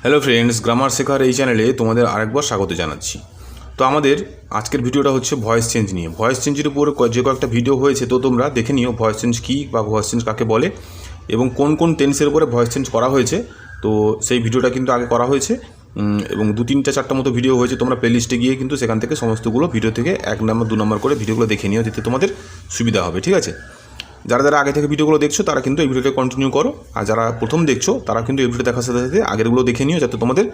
Hello friends, grammar শেখার এই চ্যানেলে তোমাদের আরেকবার স্বাগত জানাচ্ছি। তো আমাদের আজকের ভিডিওটা হচ্ছে ভয়েস চেঞ্জ নিয়ে। ভয়েস চেঞ্জের উপর যে কয়েকটা ভিডিও হয়েছে, তো তোমরা দেখে নিও ভয়েস চেঞ্জ কী বা ভয়েস চেঞ্জ কাকে বলে এবং কোন কোন টেন্সের উপরে ভয়েস চেঞ্জ করা হয়েছে। তো সেই ভিডিওটা কিন্তু আগে করা হয়েছে এবং 2-3-4টা মতো ভিডিও হয়েছে। তোমরা প্লেলিস্টে গিয়ে কিন্তু সেখান থেকে সমস্তগুলো ভিডিও থেকে 1 নম্বর 2 নম্বর করে ভিডিওগুলো দেখে নিও, যাতে তোমাদের সুবিধা হবে। ঠিক আছে, যারা যারা আগে থেকে ভিডিওগুলো দেখছো তারা কিন্তু এই ভিডিওটা কন্টিনিউ করো, আর যারা প্রথম দেখছো তারা কিন্তু এই ভিডিও দেখার সাথে সাথে আগেরগুলো দেখে নিও, যাতে তোমাদের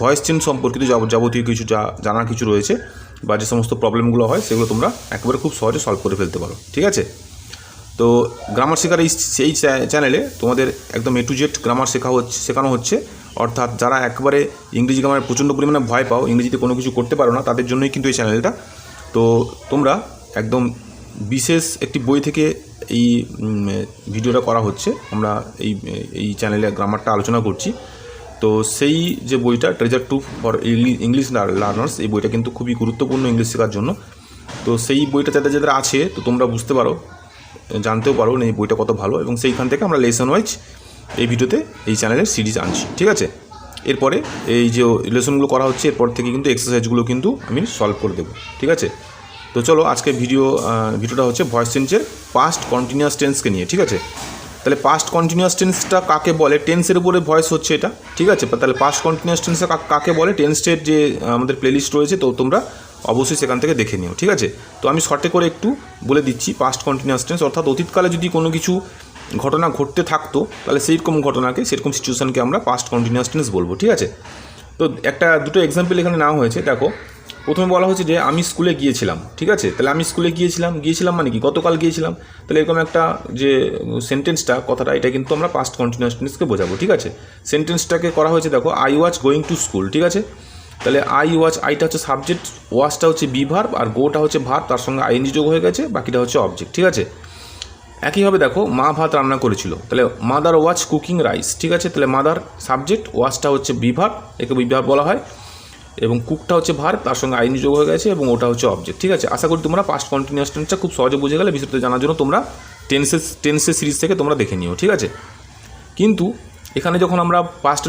ভয়েস চেঞ্জ সম্পর্কিত যাবতীয় কিছু জানার কিছু রয়েছে বা যে সমস্ত প্রবলেমগুলো হয় সেগুলো তোমরা একেবারে খুব সহজে সলভ করে ফেলতে পারো। ঠিক আছে, তো গ্রামার শেখার এই চ্যানেলে তোমাদের একদম A to Z গ্রামার শেখানো হচ্ছে। অর্থাৎ যারা একবারে ইংরেজি গ্রামারে প্রচণ্ড পরিমাণে ভয় পাও, ইংরেজিতে কোনো কিছু করতে পারো না, তাদের জন্যই কিন্তু এই চ্যানেলটা। তো তোমরা একদম বিশেষ একটি বই থেকে এই ভিডিওটা করা হচ্ছে। আমরা এই চ্যানেলে গ্রামারটা আলোচনা করছি। তো সেই যে বইটা treasure two for English learners, এই বইটা কিন্তু খুবই গুরুত্বপূর্ণ ইংলিশ শেখার জন্য। তো সেই বইটা যাদের যাদের আছে, তো তোমরা বুঝতে পারো, জানতেও পারো এই বইটা কত ভালো, এবং সেইখান থেকে আমরা লেসন ওয়াইজ এই ভিডিওতে এই চ্যানেলের সিরিজ আনছি। ঠিক আছে, এরপরে এই যে লেসনগুলো করা হচ্ছে, এরপর থেকে কিন্তু এক্সারসাইজগুলো কিন্তু আমি সলভ করে দেবো। ঠিক আছে, তো চলো আজকে ভিডিওটা হচ্ছে ভয়েস চেঞ্জের পাস্ট কন্টিনিউয়াস টেন্সকে নিয়ে। ঠিক আছে, তাহলে পাস্ট কন্টিনিউয়াস টেন্সটা কাকে বলে, টেন্সের উপরে ভয়েস হচ্ছে এটা। ঠিক আছে, তাহলে পাস্ট কন্টিনিউয়াস টেন্সটা কাকে বলে, টেন্সের যে আমাদের প্লেলিস্ট রয়েছে, তো তোমরা অবশ্যই সেখান থেকে দেখে নিও। ঠিক আছে, তো আমি শর্টে করে একটু বলে দিচ্ছি। পাস্ট কন্টিনিউয়াস টেন্স অর্থাৎ অতীতকালে যদি কোনো কিছু ঘটনা ঘটতে থাকতো, তাহলে সেইরকম ঘটনাকে, সেরকম সিচুয়েশনকে আমরা পাস্ট কন্টিনিউয়াস টেন্স বলবো। ঠিক আছে, তো দুটো এক্সাম্পল এখানে নেওয়া হয়েছে। দেখো, প্রথমে বলা হচ্ছে যে আমি স্কুলে গিয়েছিলাম। ঠিক আছে, তাহলে আমি স্কুলে গিয়েছিলাম মানে কি, গতকাল গিয়েছিলাম। তাহলে এরকম একটা যে সেন্টেন্সটা, কথাটা, এটা কিন্তু আমরা পাস্ট কন্টিনিউয়াস টেন্সকে বোঝাবো। ঠিক আছে, সেন্টেন্সটাকে করা হয়েছে, দেখো, I was going to school. ঠিক আছে, তাহলে আইটা হচ্ছে সাবজেক্ট, ওয়াজটা হচ্ছে বি ভার্ব, আর গোটা হচ্ছে ভার্ব, তার সঙ্গে আইএনজি যোগ হয়ে গেছে, বাকিটা হচ্ছে অবজেক্ট। ঠিক আছে, একইভাবে দেখো, মা ভাত রান্না করেছিল। তাহলে মাদার ওয়াজ কুকিং রাইস। ঠিক আছে, তাহলে মাদার সাবজেক্ট, ওয়াজটা হচ্ছে বি ভার্ব, একে বি ভার্ব বলা হয়, এবং কুকটা হচ্ছে ভার্ব, তার সঙ্গে আইনি যোগ হয়ে গেছে, এবং ওটা হচ্ছে অবজেক্ট। ঠিক আছে, আশা করি তোমরা পাস্ট কন্টিনিউয়াস টেন্সটা খুব সহজে বুঝে গেলে। বিস্তারিত জানার জন্য তোমরা টেন্সের সিরিজ থেকে তোমরা দেখে নিও। ঠিক আছে, কিন্তু এখানে যখন আমরা পাস্ট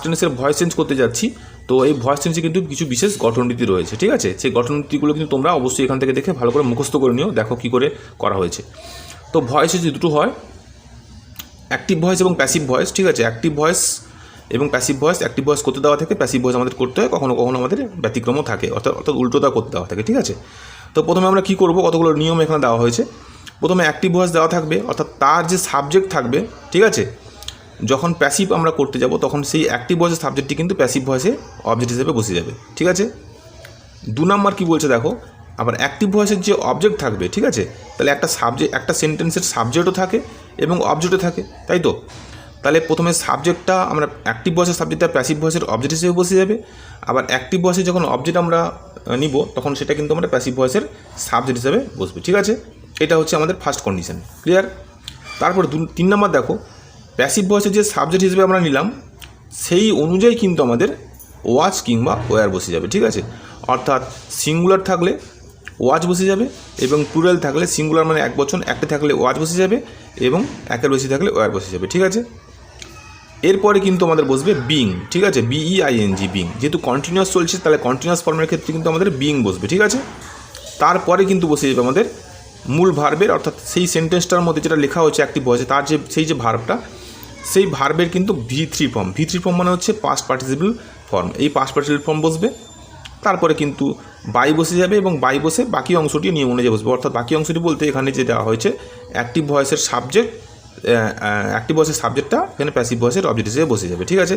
টেন্সের ভয়েস চেঞ্জ করতে যাচ্ছি, তো এই ভয়েস চেঞ্জে কিন্তু কিছু বিশেষ গঠনরীতি রয়েছে। ঠিক আছে, সেই গঠনরীতিগুলো কিন্তু তোমরা অবশ্যই এখান থেকে দেখে ভালো করে মুখস্থ করে নিও। দেখো কী করে করা হয়েছে। তো ভয়েসে যে দুটো হয়, অ্যাক্টিভ ভয়েস এবং প্যাসিভ ভয়েস। ঠিক আছে, অ্যাক্টিভ ভয়েস এবং প্যাসিভ ভয়েস, অ্যাক্টিভ ভয়েস করতে দেওয়া থাকে, প্যাসিভ ভয়েস আমাদের করতে হয়, কখনো কখনো আমাদের ব্যতিক্রমও থাকে, অর্থাৎ উল্টোটা করতে দেওয়া থাকে। ঠিক আছে, তো প্রথমে আমরা কী করবো, কতগুলো নিয়ম এখানে দেওয়া হয়েছে। প্রথমে অ্যাক্টিভ ভয়েস দেওয়া থাকবে, অর্থাৎ তার যে সাবজেক্ট থাকবে। ঠিক আছে, যখন প্যাসিভ আমরা করতে যাব, তখন সেই অ্যাক্টিভ ভয়েসের সাবজেক্টটি কিন্তু প্যাসিভ ভয়েসে অবজেক্ট হিসেবে বসে যাবে। ঠিক আছে, 2 নম্বর কী বলছে দেখো, আবার অ্যাক্টিভ ভয়েসের যে অবজেক্ট থাকবে। ঠিক আছে, তাহলে একটা সেন্টেন্সের সাবজেক্টও থাকে এবং অবজেক্টও থাকে, তাই তো। তাহলে প্রথমে সাবজেক্টটা আমরা অ্যাক্টিভ ভয়েসের সাবজেক্টটা প্যাসিভ ভয়েসের অবজেক্ট হিসেবে বসে যাবে, আবার অ্যাক্টিভ ভয়েসে যখন অবজেক্ট আমরা নিব, তখন সেটা কিন্তু আমরা প্যাসিভ ভয়েসের সাবজেক্ট হিসেবে বসবে। ঠিক আছে, এটা হচ্ছে আমাদের ফার্স্ট কন্ডিশন। ক্লিয়ার? তারপর 3 নম্বর দেখো, প্যাসিভ ভয়েসের যে সাবজেক্ট হিসেবে আমরা নিলাম, সেই অনুযায়ী কিন্তু আমাদের ওয়াজ কিংবা ওয়্যার বসে যাবে। ঠিক আছে, অর্থাৎ সিঙ্গুলার থাকলে ওয়াজ বসে যাবে, এবং প্লুরাল থাকলে, সিঙ্গুলার মানে এক বচন, একটা থাকলে ওয়াজ বসে যাবে, এবং একের বেশি থাকলে ওয়্যার বসে যাবে। ঠিক আছে, এরপরে কিন্তু আমাদের বসবে বিং। ঠিক আছে, BEING, বিং। যেহেতু কন্টিনিউয়াস চলছে, তাহলে কন্টিনিউয়াস ফর্মের ক্ষেত্রে কিন্তু আমাদের বিং বসবে। ঠিক আছে, তারপরে কিন্তু বসে যাবে আমাদের মূল ভার্বের, অর্থাৎ সেই সেন্টেন্সটার মধ্যে যেটা লেখা হচ্ছে অ্যাক্টিভ ভয়েসে, তার সেই যে ভার্বটা, সেই ভার্বের কিন্তু V3 ফর্ম মানে হচ্ছে পাস্ট পার্টিসিপল ফর্ম। এই পাস্ট পার্টিসিপল ফর্ম বসবে, তারপরে কিন্তু বাই বসে যাবে, এবং বাই বসে বাকি অংশটি নিয়ম অনুযায়ী বসবে। অর্থাৎ বাকি অংশটি বলতে এখানে যে দেওয়া হয়েছে অ্যাক্টিভ ভয়েসের সাবজেক্টটা এখানে প্যাসিভ ভয়েসের অবজেক্ট হিসেবে বসে যাবে। ঠিক আছে,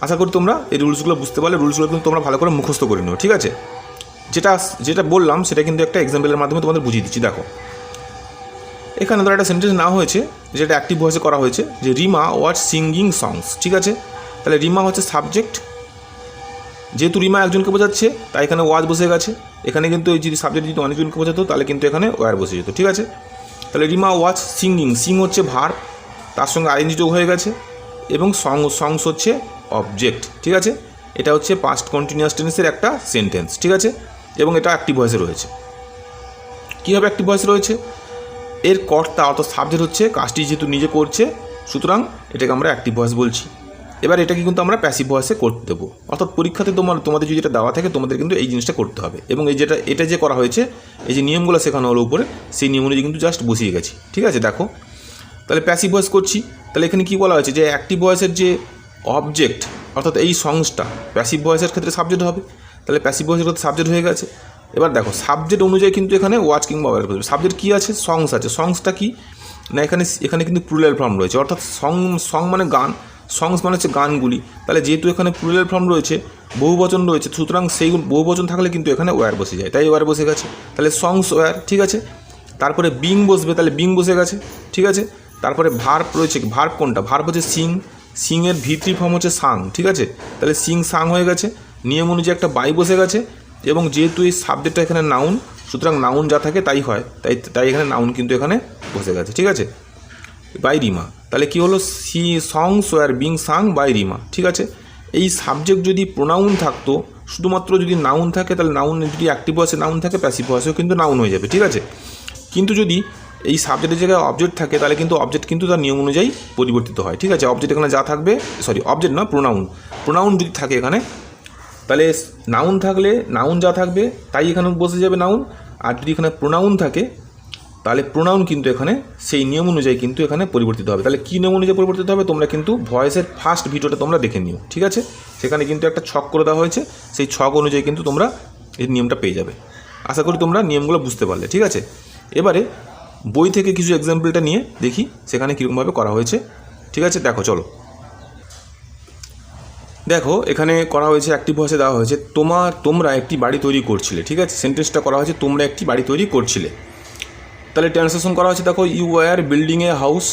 আশা করি তোমরা এই রুলসগুলো বুঝতে পারলে। রুলসগুলো কিন্তু তোমরা ভালো করে মুখস্থ করে নিও। ঠিক আছে, যেটা বললাম সেটা কিন্তু একটা এক্সাম্পলের মাধ্যমে তোমাদের বুঝিয়ে দিচ্ছি। দেখো, এখানে ধরো একটা সেন্টেন্স নেওয়া হয়েছে, যেটা অ্যাক্টিভ ভয়েসে করা হয়েছে, যে রিমা ওয়াজ সিঙ্গিং সংস। ঠিক আছে, তাহলে রিমা হচ্ছে সাবজেক্ট, যেহেতু রিমা একজনকে বোঝাচ্ছে তাই এখানে ওয়াজ বসে গেছে। এখানে কিন্তু এই যদি সাবজেক্ট যদি অনেকজনকে বোঝাতো, তাহলে কিন্তু এখানে ওয়্যার বসে যেত। ঠিক আছে, তাহলে রিমা ওয়াজ সিঙ্গিং, সিং হচ্ছে ভার্ব, তার সঙ্গে আইএনজি যোগ হয়ে গেছে, এবং সংস হচ্ছে অবজেক্ট। ঠিক আছে, এটা হচ্ছে পাস্ট কন্টিনিউয়াস টেন্সের একটা সেন্টেন্স। ঠিক আছে, এবং এটা অ্যাক্টিভ ভয়েসে রয়েছে। কীভাবে অ্যাক্টিভ ভয়েসে রয়েছে, এর কর্তা অর্থাৎ সাবজেক্ট হচ্ছে কাজটি যেহেতু নিজে করছে, সুতরাং এটাকে আমরা অ্যাক্টিভ ভয়েস বলছি। এবার এটাকে কিন্তু আমরা প্যাসিভ ভয়েসে করতে দেবো, অর্থাৎ পরীক্ষাতে তোমাদের যদি এটা দেওয়া থাকে তোমাদের কিন্তু এই জিনিসটা করতে হবে। এবং এই এটা যে করা হয়েছে, এই যে নিয়মগুলো শেখানো হলো উপরে, সেই নিয়ম অনুযায়ী কিন্তু জাস্ট বসিয়ে গেছি। ঠিক আছে, দেখো তাহলে প্যাসিভ ভয়েস করছি। তাহলে এখানে কী বলা হয়েছে যে অ্যাক্টিভ ভয়েসের যে অবজেক্ট অর্থাৎ এই সংসটা প্যাসিভ ভয়েসের ক্ষেত্রে সাবজেক্ট হবে। তাহলে প্যাসিভ ভয়েসের ক্ষেত্রে সাবজেক্ট হয়ে গেছে। এবার দেখো সাবজেক্ট অনুযায়ী কিন্তু এখানে ওয়াচ কিংবা ওয়্যার বসবে। সাবজেক্ট কী আছে? সংস আছে। সংসটা কি না, এখানে কিন্তু প্লুরাল ফর্ম রয়েছে, অর্থাৎ সং মানে গান, সংস মানে হচ্ছে গানগুলি। তাহলে যেহেতু এখানে প্লুরাল ফর্ম রয়েছে, বহুবচন রয়েছে, সুতরাং সেই বহুবচন থাকলে কিন্তু এখানে ওয়্যার বসে যায়, তাই ওয়্যার বসে গেছে। তাহলে সংস ওয়্যার, ঠিক আছে। তারপরে বিং বসবে, তাহলে বিং বসে গেছে, ঠিক আছে। তারপরে ভার্ব রয়েছে, ভার্ব কোনটা? ভার্ব হচ্ছে সিং, সিংয়ের ভিত্তি ফর্ম হচ্ছে সাং, ঠিক আছে। তাহলে সিং সাং হয়ে গেছে। নিয়ম অনুযায়ী একটা বাই বসে গেছে, এবং যেহেতু এই সাবজেক্টটা এখানে নাউন, সুতরাং নাউন যা থাকে তাই হয়, তাই এখানে নাউন কিন্তু এখানে বসে গেছে, ঠিক আছে, বাই রিমা। তাহলে কী হলো? Songs were being sung by Rima, ঠিক আছে। এই সাবজেক্ট যদি প্রোনাউন থাকতো, শুধুমাত্র যদি নাউন থাকে, তাহলে নাউন যদি অ্যাক্টিভ ভয়েসে নাউন থাকে, প্যাসিভ ভয়েসেও কিন্তু নাউন হয়ে যাবে, ঠিক আছে। কিন্তু যদি এই সাবজেক্টের জায়গায় অবজেক্ট থাকে, তাহলে কিন্তু অবজেক্ট কিন্তু তার নিয়ম অনুযায়ী পরিবর্তিত হয়, ঠিক আছে। অবজেক্ট এখানে যা থাকবে, অবজেক্ট না, প্রোনাউন যদি থাকে এখানে, তাহলে নাউন থাকলে নাউন যা থাকবে তাই এখানে বসে যাবে নাউন। আর যদি এখানে প্রোনাউন থাকে, তাহলে প্রোনাউন কিন্তু এখানে সেই নিয়ম অনুযায়ী কিন্তু এখানে পরিবর্তিত হবে। তাহলে কী নিয়ম অনুযায়ী পরিবর্তিত হবে তোমরা কিন্তু ভয়েসের ফার্স্ট ভিডিওটা তোমরা দেখে নিও, ঠিক আছে। সেখানে কিন্তু একটা ছক করে দেওয়া হয়েছে, সেই ছক অনুযায়ী কিন্তু তোমরা এই নিয়মটা পেয়ে যাবে। আশা করি তোমরা নিয়মগুলো বুঝতে পারলে, ঠিক আছে। এবারে বই থেকে কিছু এক্সাম্পলটা নিয়ে দেখি সেখানে কীরকমভাবে করা হয়েছে, ঠিক আছে। চলো দেখো এখানে করা হয়েছে, অ্যাক্টিভ ভয়েসে দেওয়া হয়েছে তোমরা একটি বাড়ি তৈরি করছিলে, ঠিক আছে। সেন্টেন্সটা করা হয়েছে তোমরা একটি বাড়ি তৈরি করছিলে। তাহলে ট্রান্সলেশন করা হয়েছে, দেখো you were building a house,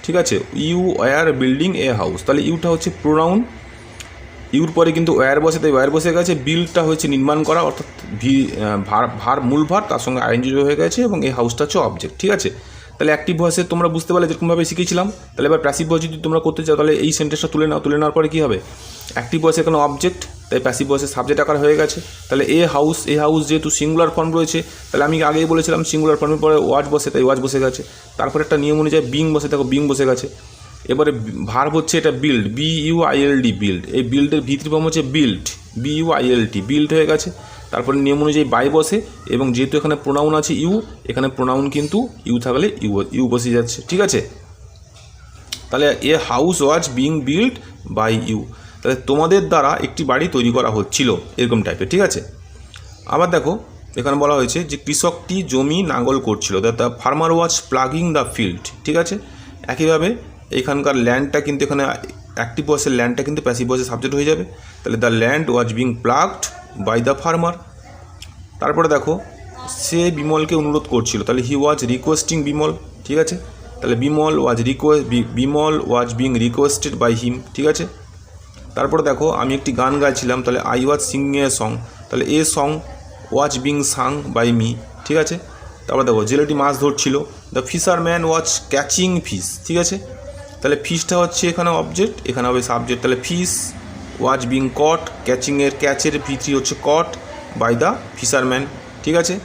ঠিক আছে, you were building a house. তাহলে ইউটা হচ্ছে প্রোনাউন, ইউর পরে কিন্তু ওয়্যার বসে, তাই ওয়্যার বসে গেছে। বিল্ডটা হচ্ছে নির্মাণ করা, অর্থাৎ মূল ভার তার সঙ্গে আইএনজি হয়ে গেছে, এবং এই হাউসটা হচ্ছে অবজেক্ট, ঠিক আছে। তাহলে অ্যাক্টিভ ভয়েসে তোমরা বুঝতে পারলে যেরকমভাবে শিখেছিলাম। তাহলে এবার প্যাসিভ ভয়েস যদি তোমরা করতে চাও, তাহলে এই সেন্টেন্সটা তুলে নেওয়ার পরে কী হবে? অ্যাক্টিভ ভয়েসে এখানে অবজেক্ট, তাই প্যাসিভ ভয়েসে সাবজেক্ট আকার হয়ে গেছে। তাহলে এ হাউস যেহেতু সিঙ্গুলার ফর্ম রয়েছে, তাহলে আমি আগেই বলেছিলাম সিঙ্গুলার ফর্মের পরে ওয়াচ বসে, তাই ওয়াচ বসে গেছে। তারপরে একটা নিয়ম অনুযায়ী বিং বসে, দেখো বিং বসে গেছে। এবারে ভার্ব হচ্ছে এটা বিল্ড, BUILD বিল্ড। এই বিল্ডের ভিত্তি ফর্ম হচ্ছে বিল্ড, BUILT বিল্ড হয়ে গেছে। তারপরে নিয়ম অনুযায়ী বাই বসে, এবং যেহেতু এখানে প্রোনাউন আছে ইউ, এখানে প্রোনাউন কিন্তু ইউ থাকলে ইউ বসে যাচ্ছে, ঠিক আছে। তাহলে a house was being build by you. তাহলে তোমাদের দ্বারা একটি বাড়ি তৈরি করা হচ্ছিল, এরকম টাইপের, ঠিক আছে। আবার দেখো এখানে বলা হয়েছে যে কৃষকটি জমি নাঙ্গল করছিল, the farmer was plugging the field, ঠিক আছে। একইভাবে এখানকার ল্যান্ডটা কিন্তু এখানে অ্যাক্টিভ ভয়েসের ল্যান্ডটা কিন্তু প্যাসিভ ভয়েসের সাবজেক্ট হয়ে যাবে। তাহলে the land was being plugged by the farmer. তারপরে দেখো সে বিমলকে অনুরোধ করছিল, তাহলে হি ওয়াজ রিকোয়েস্টিং বিমল, ঠিক আছে। তাহলে Bimal was being requested by him, ঠিক আছে। তারপরে দেখো আমি একটি গান গাইছিলাম, তাহলে I was singing a song, তাহলে a song was being sung by me, ঠিক আছে। তারপর দেখো জেলেটি মাছ ধরছিল, the fisherman was catching fish, ঠিক আছে। তাহলে ফিশটা হচ্ছে এখানে অবজেক্ট, এখানে হবে সাবজেক্ট। তাহলে ফিশ ওয়াজ বিং কট, ক্যাচের ভিত্তি হচ্ছে কট বাই দ্য ফিশারম্যান, ঠিক আছে।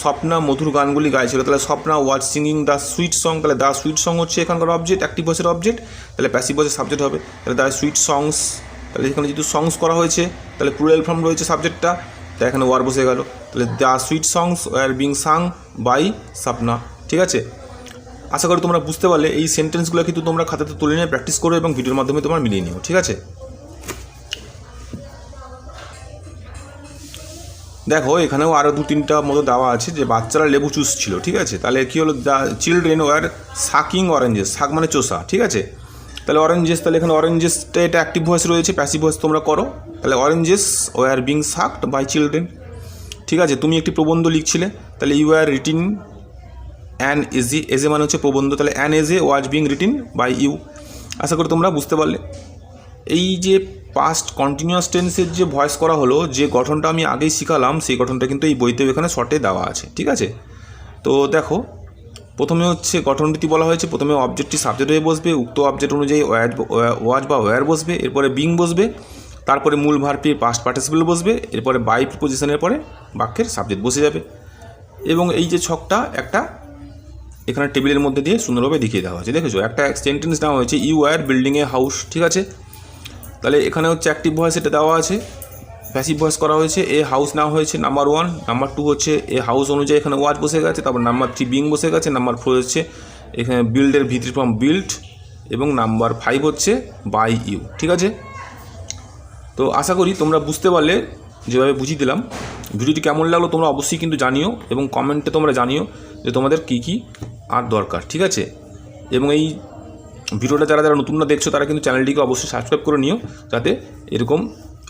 স্বপ্না মধুর গানগুলি গাইছিল, তাহলে স্বপ্না ওয়াজ সিঙ্গিং দ্য সুইট সং, তাহলে দ্য সুইট সং হচ্ছে এখানকার অবজেক্ট, অ্যাক্টিভ ভয়েসের অবজেক্ট। তাহলে প্যাসিভ ভয়েসের সাবজেক্ট হবে, তাহলে দ্য সুইট সংস। তাহলে এখানে যেহেতু সংস করা হয়েছে, তাহলে প্লুরাল ফর্ম রয়েছে সাবজেক্টটা, তাই এখানে ওয়ার বসে গেল। তাহলে the sweet songs were being sung by Swapna, ঠিক আছে। আশা করি তোমরা বুঝতে পারলে। এই সেন্টেন্সগুলো কিন্তু তোমরা খাতাতে তুলে নিয়ে প্র্যাকটিস করো এবং ভিডিওর মাধ্যমে তোমরা মিলিয়ে নিও, ঠিক আছে। দেখো এখানেও আরও 2-3টা মতো দেওয়া আছে যে বাচ্চারা লেবু চুষছিল, ঠিক আছে। তাহলে কী হলো? The children were sucking oranges, শাক মানে চোষা, ঠিক আছে। তাহলে অরেঞ্জেস, তাহলে এখানে অরেঞ্জেসটা এটা অ্যাক্টিভ ভয়েস রয়েছে, প্যাসিভ ভয়েস তোমরা করো। তাহলে oranges were being sucked by children, ঠিক আছে। তুমি একটি প্রবন্ধ লিখছিলে, তাহলে ইউ আর রিটিন অ্যান এজে মানে হচ্ছে প্রবন্ধ, তাহলে an essay was being written by you. আশা করি তোমরা বুঝতে পারলে। এই যে পাস্ট কন্টিনিউয়াস টেন্সের যে ভয়েস করা হলো, যে গঠনটা আমি আগেই শিখালাম, সেই গঠনটা কিন্তু এই বইতেও এখানে শর্টে দেওয়া আছে, ঠিক আছে। তো দেখো প্রথমে হচ্ছে গঠনটি বলা হয়েছে, প্রথমে অবজেক্টটি সাবজেক্ট হয়ে বসবে, উক্ত অবজেক্ট অনুযায়ী ওয়াজ বা ওয়্যার বসবে, এরপরে বিং বসবে, তারপরে মূল ভার্বটির পাস্ট পার্টিসিপল বসবে, এরপরে বাই প্রিপোজিশনের পরে বাক্যের সাবজেক্ট বসে যাবে। এবং এই যে ছকটা একটা এখানে টেবিলের মধ্যে দিয়ে সুন্দরভাবে দেখিয়ে দেওয়া হয়েছে, দেখেছো। একটা সেন্টেন্স দেওয়া হয়েছে you are building a house, ঠিক আছে। তাহলে এখানে হচ্ছে অ্যাক্টিভ ভয়েস এটা দেওয়া আছে, প্যাসিভ ভয়েস করা হয়েছে, এ হাউস নেওয়া হয়েছে নাম্বার 1, নাম্বার 2 হচ্ছে এ হাউস অনুযায়ী এখানে ওয়াচ বসে গেছে, তারপর নাম্বার 3 বিং বসে গেছে, নাম্বার 4 হচ্ছে এখানে বিল্ডের ভিতরি ফ্রম বিল্ড, এবং নাম্বার 5 হচ্ছে বাই ইউ। ঠিক আছে, তো আশা করি তোমরা বুঝতে পারলে, যেভাবে বুঝিয়ে দিলাম। ভিডিওটি কেমন লাগলো তোমরা অবশ্যই কিন্তু জানিও, এবং কমেন্টে তোমরা জানিও যে তোমাদের কী কী আর দরকার। ঠিক আছে, এবং এই ভিডিওটা যারা যারা নতুন না দেখছো তারা কিন্তু চ্যানেলটিকে অবশ্যই সাবস্ক্রাইব করে নিও, যাতে এরকম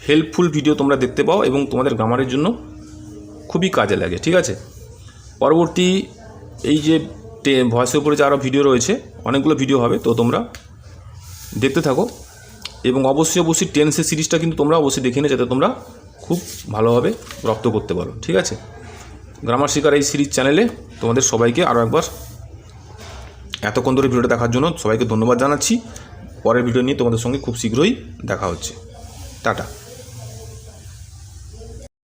হেল্পফুল ভিডিও তোমরা দেখতে পাও এবং তোমাদের গ্রামারের জন্য খুবই কাজে লাগে। ঠিক আছে, পরবর্তী এই যে ভয়েসের উপরে যে আরও ভিডিও রয়েছে, অনেকগুলো ভিডিও হবে, তো তোমরা দেখতে থাকো, এবং অবশ্যই টেন্সের সিরিজটা কিন্তু তোমরা অবশ্যই দেখে নিও, যাতে তোমরা খুব ভালোভাবে রপ্ত করতে পারো। ঠিক আছে, গ্রামার শিকার এই সিরিজ চ্যানেলে তোমাদের সবাইকে আরও একবার এতক্ষণ ধরে ভিডিওটা দেখার জন্য সবাইকে ধন্যবাদ জানাচ্ছি। পরের ভিডিও নিয়ে তোমাদের সঙ্গে খুব শীঘ্রই দেখা হচ্ছে। টাটা।